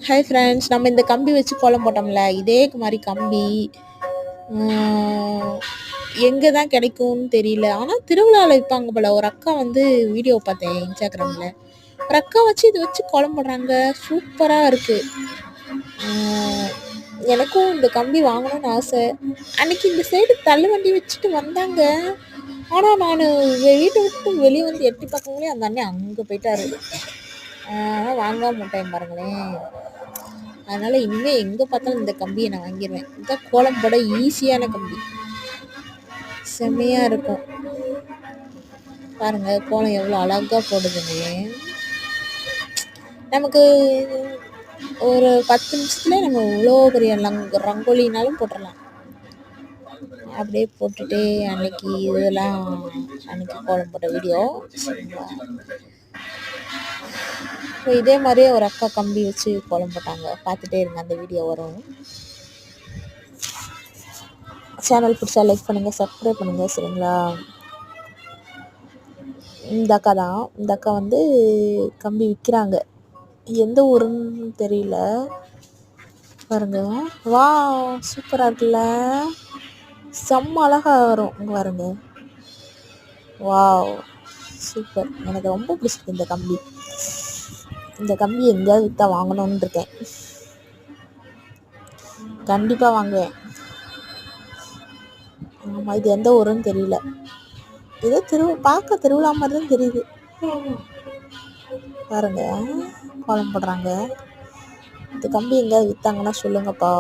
Hi friends, நம்ம இந்த கம்பி வச்சு கோலம் போட்டோம்ல, இதே மாதிரி கம்பி எங்கே தான் கிடைக்கும்னு தெரியல. ஆனால் திருவிழாவில் விற்பாங்க போல். ஒரு அக்கா வந்து வீடியோ பார்த்தேன் இன்ஸ்டாகிராமில். ஒரு அக்கா வச்சு இதை வச்சு கோலம் போடுறாங்க. சூப்பராக இருக்குது. எனக்கும் இந்த கம்பி வாங்கணும்னு ஆசை. அன்னைக்கு இந்த சைடு தள்ளு வண்டி வச்சுட்டு வந்தாங்க. ஆனால் நான் வீட்டை விட்டு வெளியே வந்து எட்டி பார்க்கங்களே அந்த அண்ணன் அங்கே போயிட்டாரு. ஆனால் வாங்காம மாட்டேன் பாருங்களேன். அதனால் இனிமேல் எங்கே பார்த்தாலும் இந்த கம்பியை நான் வாங்கிடுவேன். இதுதான் கோலம் போட ஈஸியான கம்பி, செம்மையாக இருக்கும். பாருங்கள் கோலம் எவ்வளோ அழகாக போடுதுங்க. நமக்கு ஒரு 10 நிமிஷத்துல நம்ம இவ்வளோ பெரிய ரங்கோலினாலும் போட்டுடலாம். அப்படியே போட்டுட்டு அன்னைக்கு இதெல்லாம் அன்னைக்கு கோலம் போட்ட வீடியோ. இதே மாதிரியே ஒரு அக்கா கம்பி வச்சு கோலம் போட்டாங்க. பார்த்துட்டே இருங்க, அந்த வீடியோ வரும். சேனல் பிடிச்சா லைக் பண்ணுங்கள், சப்ஸ்கிரைப் பண்ணுங்கள், சரிங்களா? இந்த அக்கா தான். இந்த அக்கா வந்து கம்பி விற்கிறாங்க. எந்த ஊருன்னு தெரியல. பாருங்க, வா சூப்பராக இருக்குல்ல, செம்ம அழகாக வரும். இங்கே பாருங்க, வா சூப்பர். எனக்கு ரொம்ப பிடிச்சிருக்கு இந்த கம்பி. இந்த கம்பி எங்கேயாவது விற்றா வாங்கணும்னு இருக்கேன். கண்டிப்பாக வாங்குவேன். ஆமாம், இது எந்த ஊருன்னு தெரியல. ஏதோ பார்க்க திருவிழா மாதிரி தான் தெரியுது. பாருங்க கோலம் போடுறாங்க. இந்த கம்பி எங்கேயாவது விற்றாங்கன்னா சொல்லுங்கப்பா.